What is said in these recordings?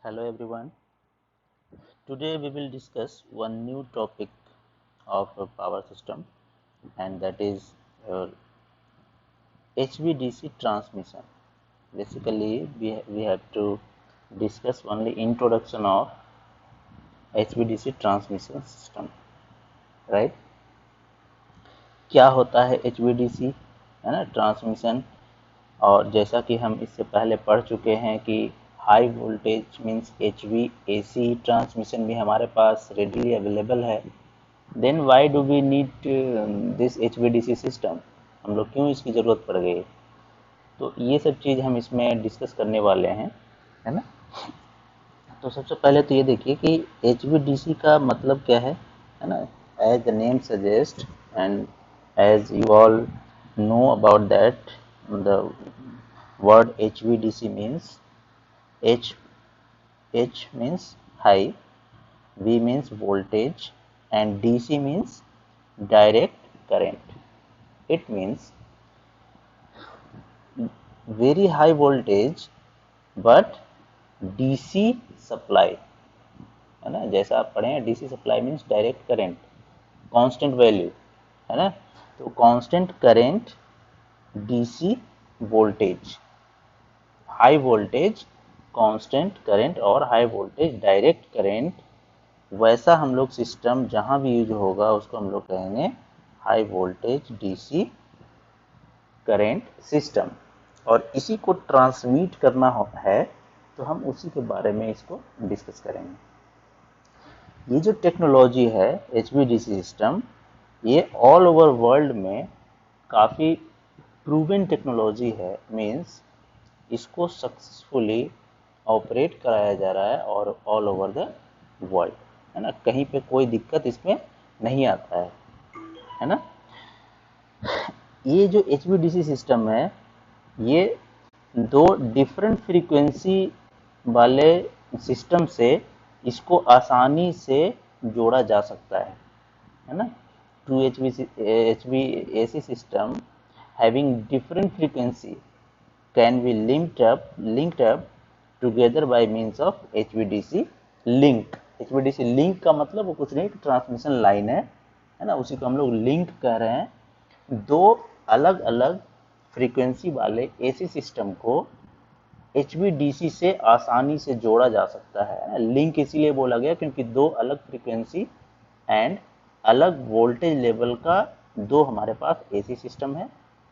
Hello everyone. Today we will discuss one new topic of a power system, and that is HVDC transmission. Basically we have to discuss only introduction of HVDC transmission system, right? क्या होता है HVDC, है ना, transmission. और जैसा कि हम इससे पहले पढ़ चुके हैं कि high voltage means HV AC transmission भी हमारे पास रेडीली अवेलेबल है। Then why do we need this HVDC system, हम लोग क्यों इसकी ज़रूरत पड़ गई। तो ये सब चीज़ हम इसमें डिस्कस करने वाले हैं, है ना। तो सबसे पहले तो ये देखिए कि HVDC का मतलब क्या है ना। As the name suggest and as you all know about that, the word HVDC means H means high, V means voltage, and DC means direct current. It means very high voltage but DC supply, है ना। जैसा आप पढ़े हैं, DC supply means direct current, constant value, है ना। तो constant current, DC voltage, high voltage constant current और हाई वोल्टेज डायरेक्ट करंट, वैसा हम लोग सिस्टम जहां भी यूज होगा उसको हम लोग कहेंगे high voltage DC current system. और इसी को ट्रांसमिट करना है तो हम उसी के बारे में इसको डिस्कस करेंगे। ये जो टेक्नोलॉजी है HVDC सिस्टम, ये ऑल ओवर वर्ल्ड में काफ़ी प्रूवन टेक्नोलॉजी है। मीन्स इसको सक्सेसफुली ऑपरेट कराया जा रहा है और ऑल ओवर द वर्ल्ड, है ना। कहीं पे कोई दिक्कत इसमें नहीं आता है ना। ये जो HVDC सिस्टम है, ये दो डिफरेंट फ्रीक्वेंसी वाले सिस्टम से इसको आसानी से जोड़ा जा सकता है ना। To HVAC system having different frequency can be linked up together by means of HVDC link। HVDC link का मतलब वो कुछ नहीं, ट्रांसमिशन लाइन है ना, उसी को हम लोग लिंक कह रहे हैं। दो अलग अलग फ्रीक्वेंसी वाले AC सिस्टम को HVDC से आसानी से जोड़ा जा सकता है। लिंक इसीलिए बोला गया क्योंकि दो अलग फ्रीक्वेंसी एंड अलग वोल्टेज लेवल का दो हमारे पास AC सिस्टम है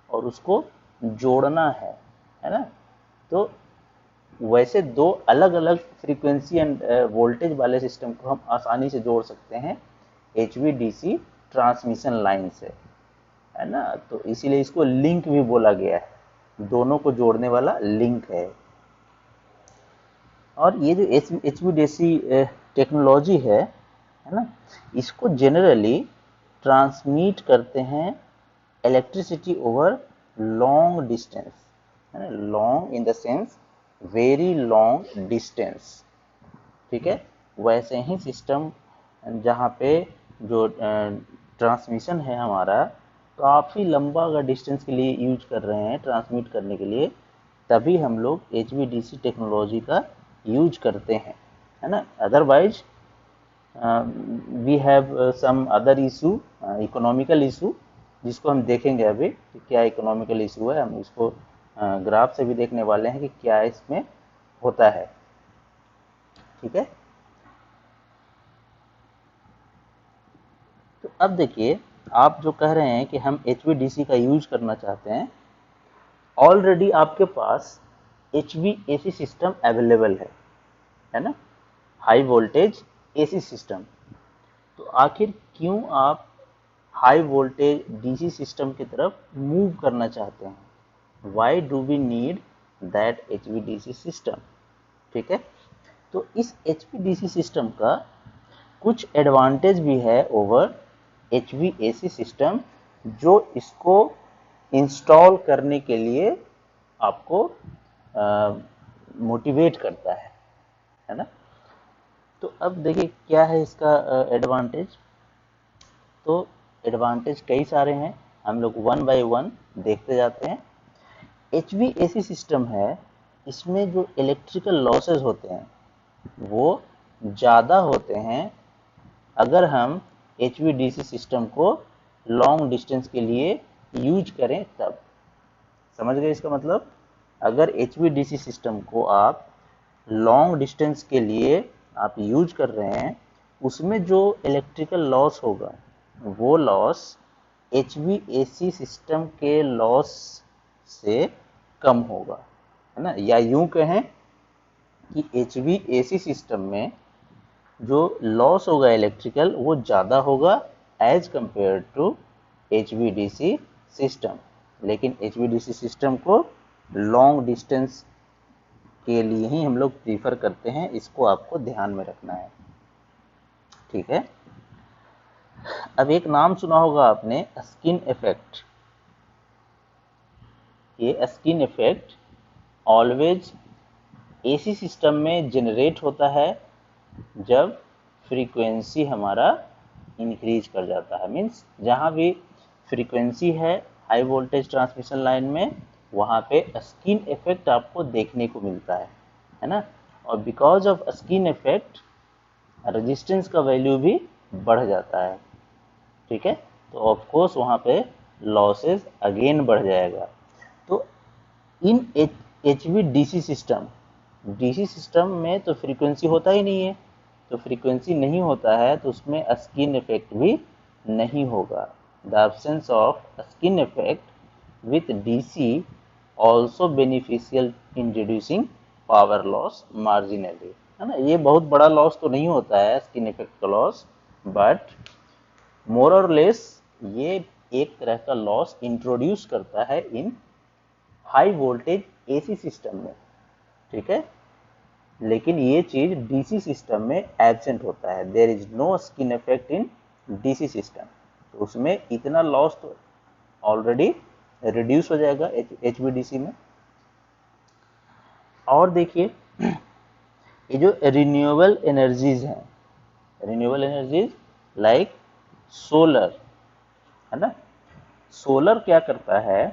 और उसको जोड़ना है ना। तो वैसे दो अलग अलग फ्रीक्वेंसी एंड वोल्टेज वाले सिस्टम को हम आसानी से जोड़ सकते हैं HVDC ट्रांसमिशन लाइन से, है ना। तो इसीलिए इसको लिंक भी बोला गया है, दोनों को जोड़ने वाला लिंक है। और ये जो HVDC टेक्नोलॉजी है ना, इसको जनरली ट्रांसमिट करते हैं electricity over long distance, long in the sense very long distance, ठीक है। वैसे ही सिस्टम जहाँ पे जो ट्रांसमिशन है हमारा काफ़ी लंबा अगर डिस्टेंस के लिए यूज कर रहे हैं ट्रांसमिट करने के लिए, तभी हम लोग HVDC टेक्नोलॉजी का यूज करते हैं, है ना। Otherwise we have some other issue, economical issue, जिसको हम देखेंगे अभी कि क्या इकोनॉमिकल इशू है। हम इसको ग्राफ से भी देखने वाले हैं कि क्या इसमें होता है, ठीक है। तो अब देखिए, आप जो कह रहे हैं कि हम HVDC का यूज करना चाहते हैं, ऑलरेडी आपके पास HVAC सिस्टम अवेलेबल है ना, हाई वोल्टेज AC सिस्टम। तो आखिर क्यों आप हाई वोल्टेज DC सिस्टम की तरफ मूव करना चाहते हैं? Why do we need that HVDC system, ठीक है। तो इस HVDC सिस्टम का कुछ एडवांटेज भी है ओवर HVAC सिस्टम, जो इसको इंस्टॉल करने के लिए आपको मोटिवेट करता है ना। तो अब देखिए क्या है इसका एडवांटेज। तो एडवांटेज कई सारे हैं, हम लोग वन बाय वन देखते जाते हैं। HVAC सिस्टम है, इसमें जो इलेक्ट्रिकल लॉसेस होते हैं, वो ज़्यादा होते हैं अगर हम HVDC सिस्टम को लॉन्ग डिस्टेंस के लिए यूज करें तब। समझ गए इसका मतलब? अगर HVDC सिस्टम को आप लॉन्ग डिस्टेंस के लिए आप यूज कर रहे हैं, उसमें जो इलेक्ट्रिकल लॉस होगा वो लॉस HVAC सिस्टम के लॉस से कम होगा, है ना? या यूं कहें कि HVAC सिस्टम में जो लॉस होगा इलेक्ट्रिकल वो ज़्यादा होगा as compare to HVDC system. लेकिन HVDC सिस्टम को लॉन्ग डिस्टेंस के लिए ही हम लोग प्रीफर करते हैं, इसको आपको ध्यान में रखना है, ठीक है? अब एक नाम सुना होगा आपने, स्किन इफेक्ट। ये skin effect always AC system में जनरेट होता है जब फ्रीक्वेंसी हमारा इंक्रीज कर जाता है। मीन्स जहाँ भी फ्रीक्वेंसी है हाई वोल्टेज ट्रांसमिशन लाइन में, वहाँ पे स्किन इफेक्ट आपको देखने को मिलता है ना? और because of skin effect resistance का वैल्यू भी बढ़ जाता है, ठीक है? तो ऑफ कोर्स वहाँ पे लॉसेस अगेन बढ़ जाएगा। तो इन HVDC सिस्टम, DC सिस्टम में तो फ्रीक्वेंसी होता ही नहीं है, तो फ्रीक्वेंसी नहीं होता है तो उसमें स्किन इफेक्ट भी नहीं होगा। The absence of skin effect with DC also beneficial in reducing power loss marginally, है ना? ये बहुत बड़ा लॉस तो नहीं होता है स्किन इफेक्ट का लॉस, बट मोर और लेस ये एक तरह का लॉस इंट्रोड्यूस करता है इन हाई वोल्टेज AC सिस्टम में, ठीक है? लेकिन ये चीज DC सिस्टम में एब्सेंट होता है। There is no skin effect in DC system, तो उसमें इतना लॉस तो ऑलरेडी रिड्यूस हो जाएगा HVDC में। और देखिए ये जो रिन्यूएबल एनर्जीज हैं, रिन्यूएबल एनर्जीज लाइक सोलर, है ना? सोलर क्या करता है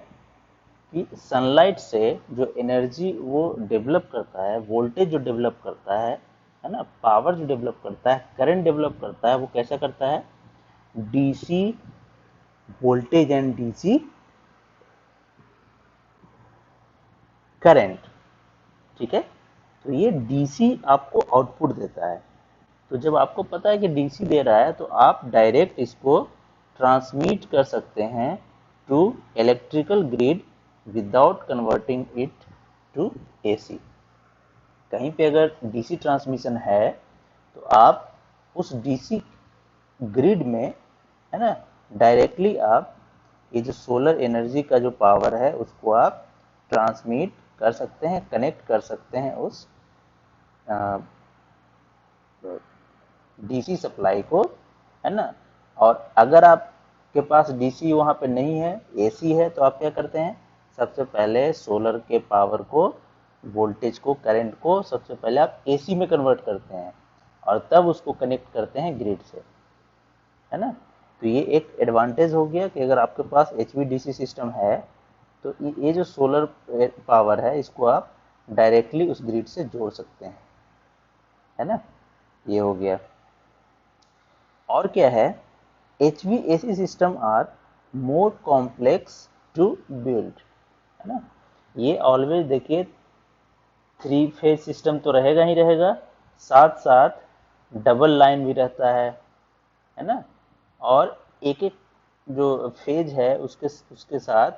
कि सनलाइट से जो एनर्जी वो डेवलप करता है, वोल्टेज जो डेवलप करता है ना, पावर जो डेवलप करता है, करंट डेवलप करता है, वो कैसा करता है? DC voltage and DC current, ठीक है? तो ये DC आपको आउटपुट देता है। तो जब आपको पता है कि DC दे रहा है तो आप डायरेक्ट इसको ट्रांसमिट कर सकते हैं to electrical grid without converting it to AC। कहीं पे अगर DC ट्रांसमिशन है तो आप उस DC ग्रिड में, है ना, डायरेक्टली आप ये जो सोलर एनर्जी का जो पावर है उसको आप ट्रांसमिट कर सकते हैं, कनेक्ट कर सकते हैं उस DC सप्लाई को, है ना? और अगर आपके पास DC वहाँ पे नहीं है, AC है, तो आप क्या करते हैं? सबसे पहले सोलर के पावर को, वोल्टेज को, करंट को सबसे पहले आप AC में कन्वर्ट करते हैं और तब उसको कनेक्ट करते हैं ग्रिड से, है ना? तो ये एक एडवांटेज हो गया कि अगर आपके पास HVDC सिस्टम है तो ये जो सोलर पावर है इसको आप डायरेक्टली उस ग्रिड से जोड़ सकते हैं, है ना? ये हो गया। और क्या है? HVAC system are more complex to build, है ना? ये ऑलवेज देखिए 3 फेज सिस्टम तो रहेगा ही रहेगा, साथ साथ डबल लाइन भी रहता है ना? और एक एक जो फेज है उसके साथ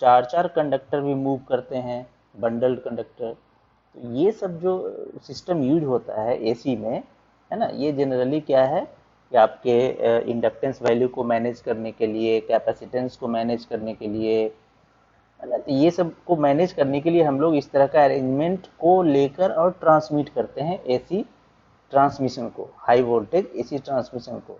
4 4 कंडक्टर भी मूव करते हैं, बंडल्ड कंडक्टर। तो ये सब जो सिस्टम यूज होता है AC में, है ना, ये जनरली क्या है कि आपके इंडक्टेंस वैल्यू को मैनेज करने के लिए, कैपेसिटेंस को मैनेज करने के लिए, है ना, तो ये सब को मैनेज करने के लिए हम लोग इस तरह का अरेंजमेंट को लेकर और ट्रांसमिट करते हैं AC ट्रांसमिशन को, हाई वोल्टेज AC ट्रांसमिशन को।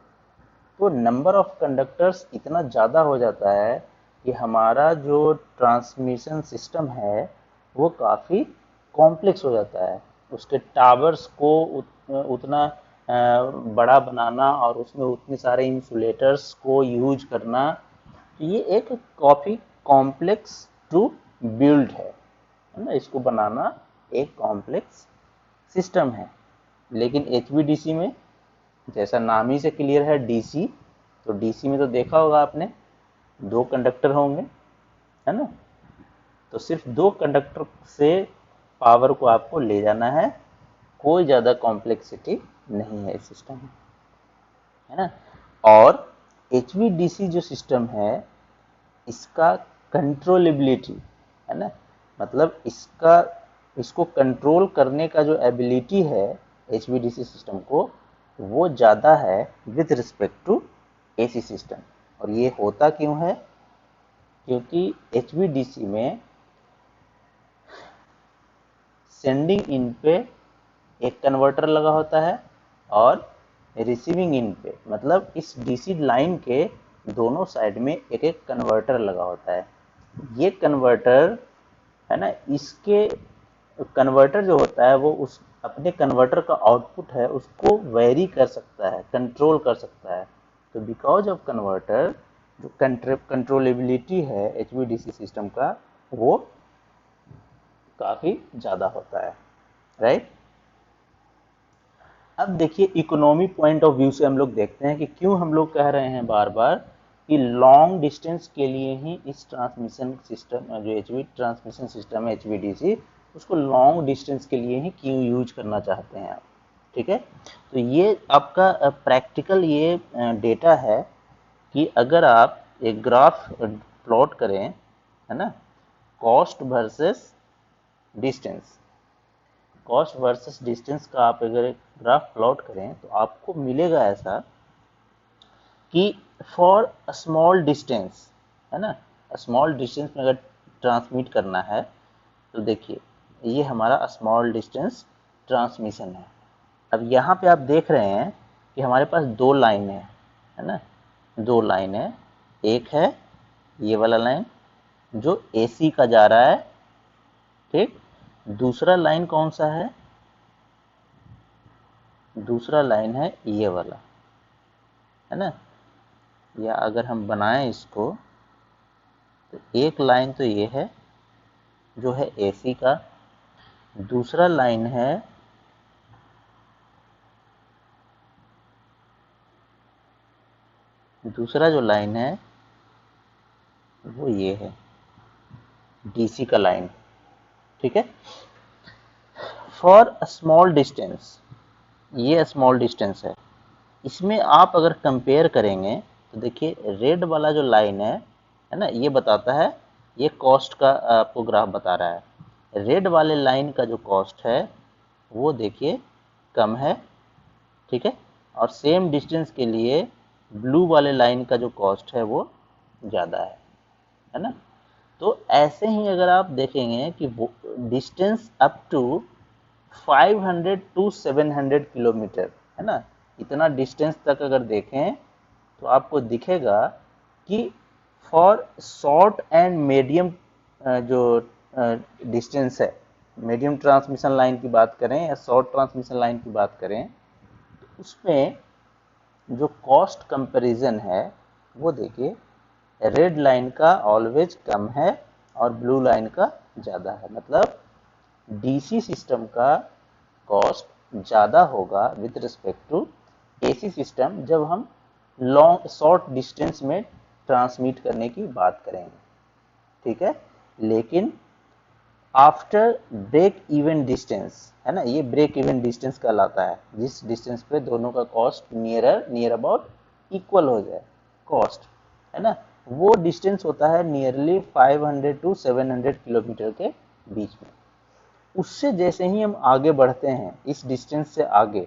तो नंबर ऑफ कंडक्टर्स इतना ज़्यादा हो जाता है कि हमारा जो ट्रांसमिशन सिस्टम है वो काफ़ी कॉम्प्लेक्स हो जाता है। उसके टावर्स को उतना बड़ा बनाना और उसमें उतने सारे इंसुलेटर्स को यूज करना, ये एक काफ़ी कॉम्प्लेक्स टू बिल्ड है ना? इसको बनाना एक कॉम्प्लेक्स सिस्टम है। लेकिन HVDC में जैसा नाम ही से क्लियर है DC, तो DC में तो देखा होगा आपने 2 कंडक्टर होंगे, है ना। तो सिर्फ 2 कंडक्टर से पावर को आपको ले जाना है, कोई ज़्यादा कॉम्प्लेक्सिटी नहीं है इस सिस्टम में, है ना। और HVDC जो सिस्टम है इसका कंट्रोलेबिलिटी, है ना, मतलब इसको कंट्रोल करने का जो एबिलिटी है HVDC सिस्टम को, वो ज़्यादा है with respect to AC system. और ये होता क्यों है? क्योंकि HVDC में सेंडिंग इन पे एक कन्वर्टर लगा होता है और रिसीविंग इन पे, मतलब इस DC लाइन के दोनों साइड में एक एक कन्वर्टर लगा होता है। ये कन्वर्टर, है ना, इसके कन्वर्टर जो होता है वो उस अपने कन्वर्टर का आउटपुट है उसको वेरी कर सकता है, कंट्रोल कर सकता है। तो बिकॉज ऑफ कन्वर्टर जो कंट्रोलेबिलिटी है HVDC सिस्टम का वो काफ़ी ज़्यादा होता है, राइट। अब देखिए इकोनॉमी पॉइंट ऑफ व्यू से हम लोग देखते हैं कि क्यों हम लोग कह रहे हैं बार बार कि लॉन्ग डिस्टेंस के लिए ही इस ट्रांसमिशन सिस्टम जो HV ट्रांसमिशन सिस्टम है HVDC, उसको लॉन्ग डिस्टेंस के लिए ही क्यों यूज करना चाहते हैं आप, ठीक है। तो ये आपका प्रैक्टिकल ये डेटा है कि अगर आप एक ग्राफ प्लॉट करें, है ना, cost versus distance, cost versus distance का आप अगर एक ग्राफ प्लॉट करें तो आपको मिलेगा ऐसा कि फॉर अ स्मॉल डिस्टेंस, है ना, स्मॉल डिस्टेंस में अगर ट्रांसमिट करना है तो देखिए ये हमारा स्मॉल डिस्टेंस ट्रांसमिशन है। अब यहाँ पे आप देख रहे हैं कि हमारे पास 2 लाइन है ना, 2 लाइन है। एक है ये वाला लाइन जो AC का जा रहा है, ठीक। दूसरा लाइन कौन सा है? दूसरा लाइन है ये वाला, है ना। या अगर हम बनाएं इसको तो एक लाइन तो ये है जो है AC का, दूसरा लाइन है दूसरा जो लाइन है वो ये है DC का लाइन, ठीक है। फॉर अ स्मॉल डिस्टेंस, ये स्मॉल डिस्टेंस है, इसमें आप अगर कंपेयर करेंगे तो देखिए रेड वाला जो लाइन है ना, ये बताता है, ये कॉस्ट का आपको ग्राफ बता रहा है। रेड वाले लाइन का जो कॉस्ट है वो देखिए कम है, ठीक है। और सेम डिस्टेंस के लिए ब्लू वाले लाइन का जो कॉस्ट है वो ज़्यादा है ना। तो ऐसे ही अगर आप देखेंगे कि distance up to 500 to 700 kilometre, है ना, इतना डिस्टेंस तक अगर देखें तो आपको दिखेगा कि फॉर शॉर्ट एंड मीडियम जो डिस्टेंस है, मीडियम ट्रांसमिशन लाइन की बात करें या शॉर्ट ट्रांसमिशन लाइन की बात करें, तो उसमें जो कॉस्ट कंपैरिजन है वो देखिए रेड लाइन का ऑलवेज कम है और ब्लू लाइन का ज़्यादा है। मतलब DC सिस्टम का कॉस्ट ज़्यादा होगा with respect to AC system जब हम लॉन्ग शॉर्ट डिस्टेंस में ट्रांसमिट करने की बात करेंगे, ठीक है। लेकिन आफ्टर ब्रेक इवन डिस्टेंस, है ना, ये ब्रेक इवन डिस्टेंस कहलाता है जिस डिस्टेंस पे दोनों का कॉस्ट नियर अबाउट इक्वल हो जाए कॉस्ट, है ना, वो डिस्टेंस होता है नियरली 500 टू 700 किलोमीटर के बीच में। उससे जैसे ही हम आगे बढ़ते हैं इस डिस्टेंस से आगे,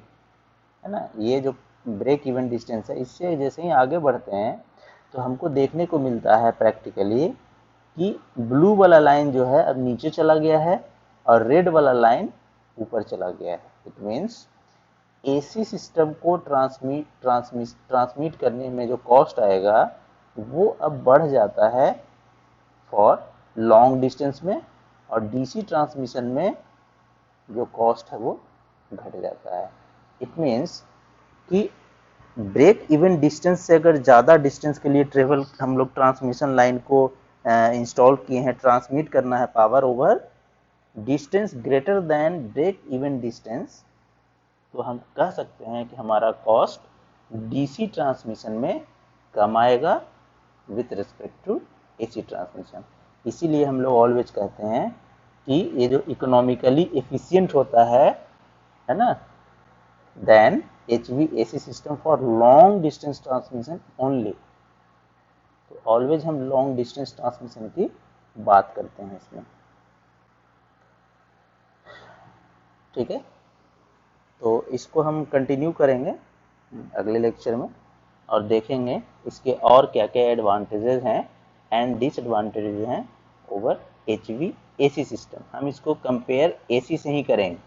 है ना, ये जो ब्रेक इवन डिस्टेंस है इससे जैसे ही आगे बढ़ते हैं तो हमको देखने को मिलता है प्रैक्टिकली कि ब्लू वाला लाइन जो है अब नीचे चला गया है और रेड वाला लाइन ऊपर चला गया है। इट मीन्स AC सिस्टम को ट्रांसमिट करने में जो कॉस्ट आएगा वो अब बढ़ जाता है फॉर लॉन्ग डिस्टेंस में, और DC ट्रांसमिशन में जो कॉस्ट है वो घट जाता है। इट मीन्स कि ब्रेक इवन डिस्टेंस से अगर ज़्यादा डिस्टेंस के लिए ट्रेवल हम लोग ट्रांसमिशन लाइन को इंस्टॉल किए हैं, ट्रांसमिट करना है power over distance greater than break even distance, तो हम कह सकते हैं कि हमारा कॉस्ट डीसी ट्रांसमिशन में कम आएगा with respect to AC transmission. इसीलिए हम लोग ऑलवेज कहते हैं कि ये जो इकोनॉमिकली एफिशिएंट होता है ना, then HVAC system for long distance transmission only. तो ऑलवेज हम लॉन्ग डिस्टेंस ट्रांसमिशन की बात करते हैं इसमें, ठीक है। तो इसको हम कंटिन्यू करेंगे अगले लेक्चर में और देखेंगे इसके और क्या क्या एडवांटेजेस हैं एंड डिसएडवांटेजेस हैं ओवर HVAC सिस्टम। हम इसको कंपेयर AC से ही करेंगे,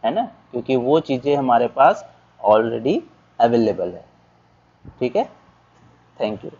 है ना, क्योंकि वो चीज़ें हमारे पास ऑलरेडी अवेलेबल है, ठीक है। Thank you.